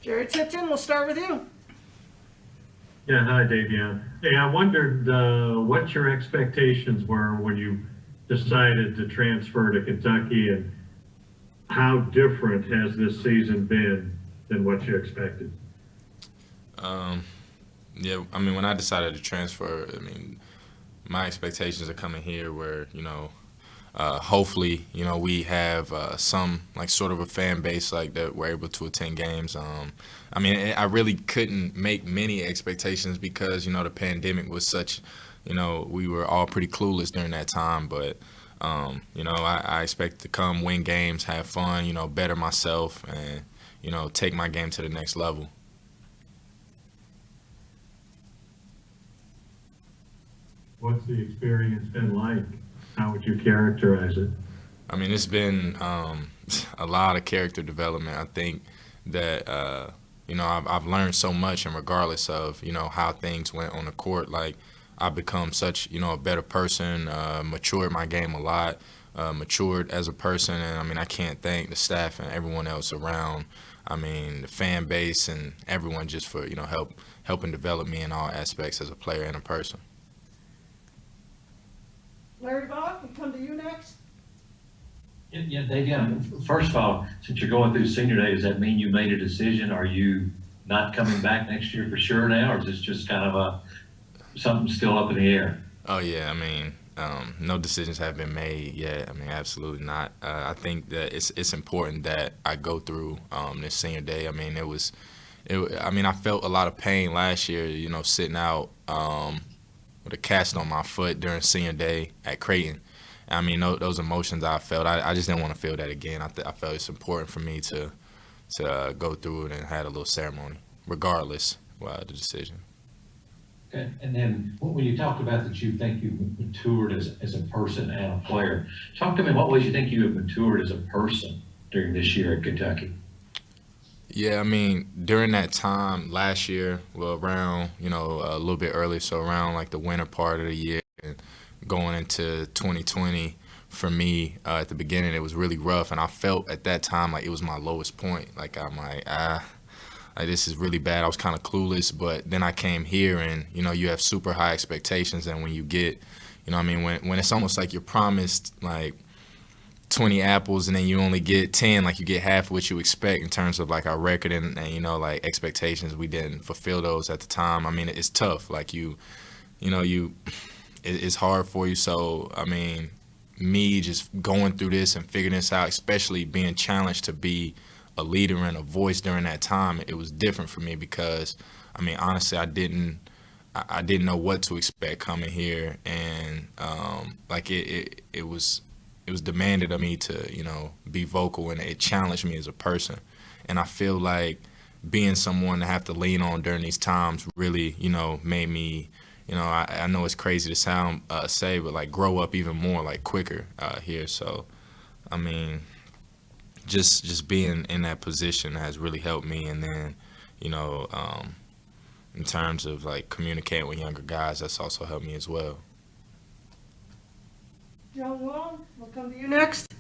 Jerry Tipton, we'll start with you. Yeah, hi, Davion. Hey, I wondered what your expectations were when you decided to transfer to Kentucky, and how different has this season been than what you expected? Yeah, I mean, when I decided to transfer, my expectations are coming here where, hopefully, we have some like sort of a fan base like that we're able to attend games. I really couldn't make many expectations because the pandemic was such, we were all pretty clueless during that time. But I expect to come win games, have fun, better myself, and take my game to the next level. What's the experience been like? How would you characterize it? It's been a lot of character development. I think that I've learned so much, and regardless of how things went on the court, like I've become such a better person, matured my game a lot, matured as a person, and I can't thank the staff and everyone else around. The fan base and everyone just for helping develop me in all aspects as a player and a person. Larry Bach, we'll come to you next. Yeah, Davion, first of all, since you're going through senior day, does that mean you made a decision? Are you not coming back next year for sure now, or is this just kind of something still up in the air? Oh yeah, no decisions have been made yet. Absolutely not. I think that it's important that I go through this senior day. I felt a lot of pain last year, sitting out with a cast on my foot during senior day at Creighton. Those emotions I felt, I just didn't want to feel that again. I felt it's important for me to go through it and had a little ceremony, regardless of the decision. Okay. And then when you talked about that you think you matured as a person and a player, talk to me what ways you think you have matured as a person during this year at Kentucky. Yeah, during that time last year, well, around, a little bit early, so around like the winter part of the year and going into 2020, for me, at the beginning, it was really rough. And I felt at that time like it was my lowest point. Like, I'm like, this is really bad. I was kind of clueless, but then I came here and, you have super high expectations. And when you get, when it's almost like you're promised like 20 apples and then you only get 10, like you get half what you expect in terms of like our record and like expectations. We didn't fulfill those at the time. It's tough. Like it's hard for you. So me just going through this and figuring this out, especially being challenged to be a leader and a voice during that time, it was different for me because honestly, I didn't know what to expect coming here, and it was demanded of me to, be vocal, and it challenged me as a person. And I feel like being someone to have to lean on during these times really, made me, I know it's crazy to say, but like grow up even more, like quicker here. So, just being in that position has really helped me. And then, in terms of like communicating with younger guys, that's also helped me as well. John Long, we'll come to you next.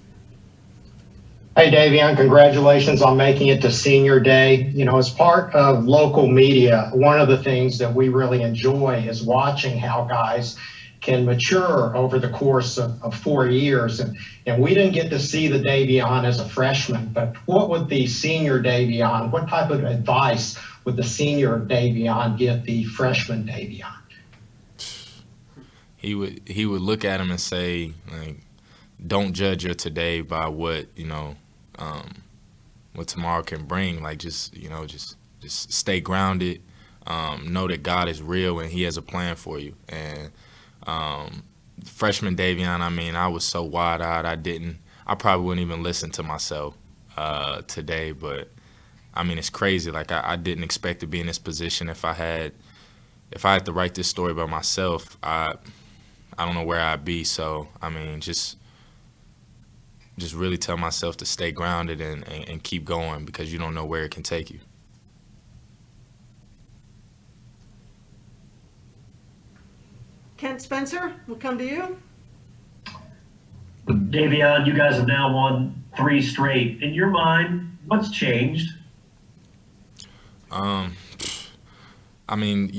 Hey, Davion, congratulations on making it to senior day. As part of local media, one of the things that we really enjoy is watching how guys can mature over the course of 4 years. And we didn't get to see the Davion as a freshman, but what would the senior Davion, what type of advice would the senior Davion give the freshman Davion? He would look at him and say, like, don't judge your today by what what tomorrow can bring. Like, just stay grounded. Know that God is real and He has a plan for you. And freshman Davion, I was so wide-eyed. I probably wouldn't even listen to myself today. But it's crazy. Like, I didn't expect to be in this position. If I had to write this story by myself, I don't know where I'd be. So, just really tell myself to stay grounded and keep going, because you don't know where it can take you. Kent Spencer, we'll come to you. Davion, you guys have now won 3 straight. In your mind, what's changed? I mean,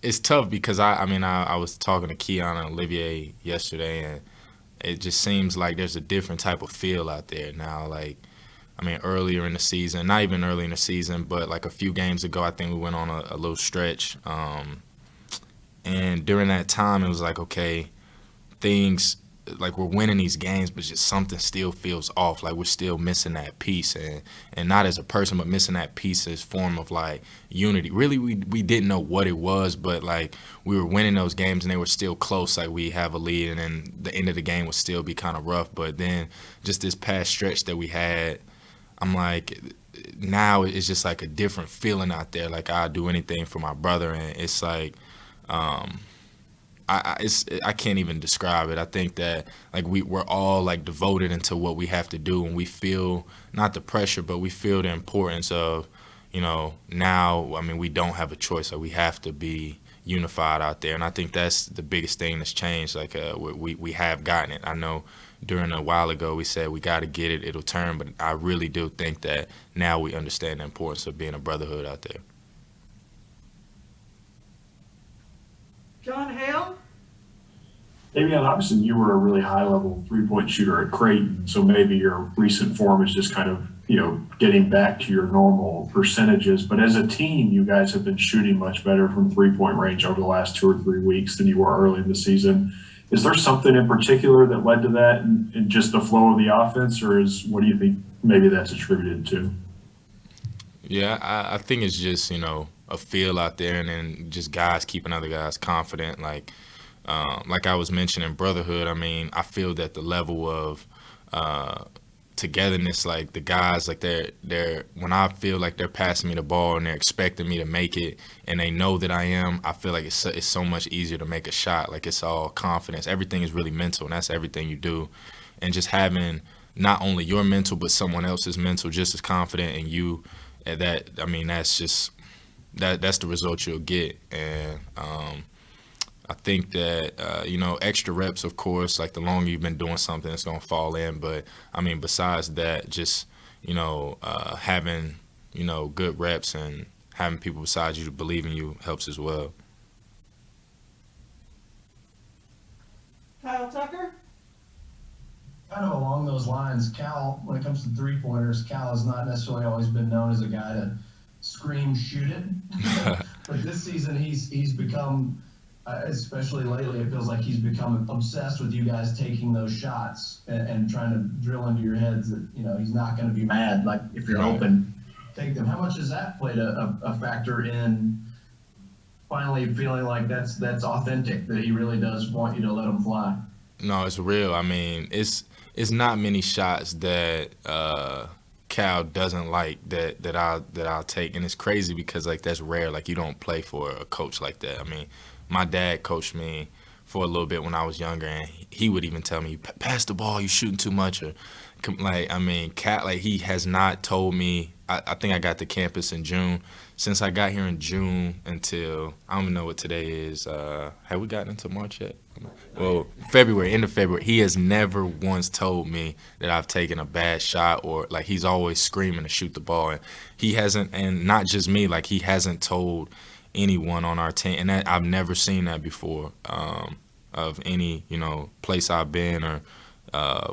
it's tough because I was talking to Keon and Olivier yesterday, and it just seems like there's a different type of feel out there now. Like, I mean, earlier in the season, not even early in the season, but like a few games ago, I think we went on a little stretch. And during that time, it was like, okay, things like we're winning these games, but just something still feels off. Like we're still missing that piece, and not as a person, but missing that piece as form of like unity. Really, we didn't know what it was, but like we were winning those games and they were still close. Like we have a lead, and then the end of the game would still be kind of rough. But then just this past stretch that we had, I'm like, now it's just like a different feeling out there. Like I'll do anything for my brother, and it's like. I can't even describe it. I think that like we're all like devoted into what we have to do, and we feel not the pressure, but we feel the importance of, now. I mean, we don't have a choice. Like we have to be unified out there, and I think that's the biggest thing that's changed. Like we have gotten it. I know during a while ago we said we got to get it, it'll turn, but I really do think that now we understand the importance of being a brotherhood out there. John Hale? Davion, obviously you were a really high-level three-point shooter at Creighton, so maybe your recent form is just kind of, getting back to your normal percentages. But as a team, you guys have been shooting much better from three-point range over the last 2 or 3 weeks than you were early in the season. Is there something in particular that led to that and just the flow of the offense, or what do you think maybe that's attributed to? Yeah, I think it's just, a feel out there, and then just guys keeping other guys confident. Like I was mentioning brotherhood, I mean, I feel that the level of togetherness, like the guys, like they're when I feel like they're passing me the ball and they're expecting me to make it, and they know that I am, I feel like it's so much easier to make a shot. Like it's all confidence. Everything is really mental, and that's everything you do. And just having not only your mental, but someone else's mental just as confident in you, that, I mean, that's just that's the result you'll get. And I think that extra reps, of course, like the longer you've been doing something, it's gonna fall in. But I mean, besides that, just having good reps and having people beside you to believe in you helps as well. Kyle Tucker? Kind of along those lines, Cal, when it comes to three-pointers, Cal has not necessarily always been known as a guy to scream, shoot it. But this season, he's become, especially lately, it feels like he's become obsessed with you guys taking those shots and trying to drill into your heads that, he's not going to be mad. Like, if you're open, take them. How much has that played a factor in finally feeling like that's authentic, that he really does want you to let him fly? No, it's real. I mean, it's not many shots that Cal doesn't like that I'll take, and it's crazy because like that's rare. Like you don't play for a coach like that. I mean, my dad coached me for a little bit when I was younger, and he would even tell me, "Pass the ball, you shooting too much." Or like, I mean, Cal, like he has not told me. I think I got to campus in June. Since I got here in June until I don't even know what today is. Have we gotten into March yet? Well, February, end of February. He has never once told me that I've taken a bad shot, or like he's always screaming to shoot the ball. And he hasn't, and not just me, like he hasn't told anyone on our team. And that, I've never seen that before of any, place I've been or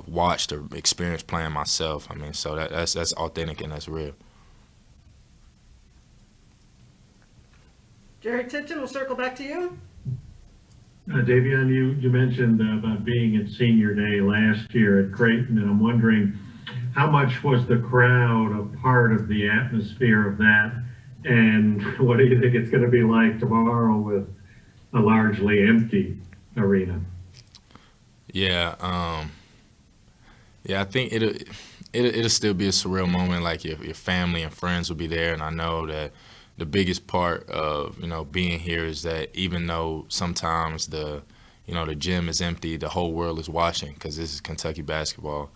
watched or experienced playing myself. I mean, so that's authentic and that's real. Jerry Tipton, we'll circle back to you. Davion, you mentioned about being at senior day last year at Creighton, and I'm wondering how much was the crowd a part of the atmosphere of that, and what do you think it's going to be like tomorrow with a largely empty arena? Yeah, I think it'll still be a surreal moment. Like your family and friends will be there, and I know that the biggest part of being here is that even though sometimes the gym is empty, the whole world is watching because this is Kentucky basketball,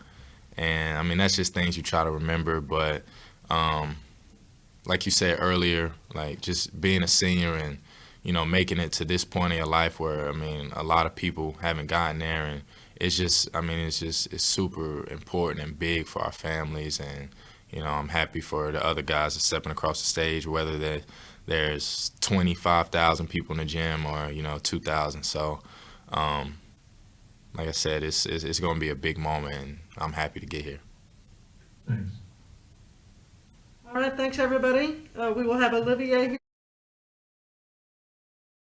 and I mean that's just things you try to remember. But like you said earlier, like just being a senior and making it to this point in your life where I mean a lot of people haven't gotten there, and it's just it's super important and big for our families, and You know, I'm happy for the other guys that's stepping across the stage, whether there's 25,000 people in the gym or, you know, 2,000. So, like I said, it's going to be a big moment, and I'm happy to get here. Thanks. All right, thanks, everybody. We will have Olivier here.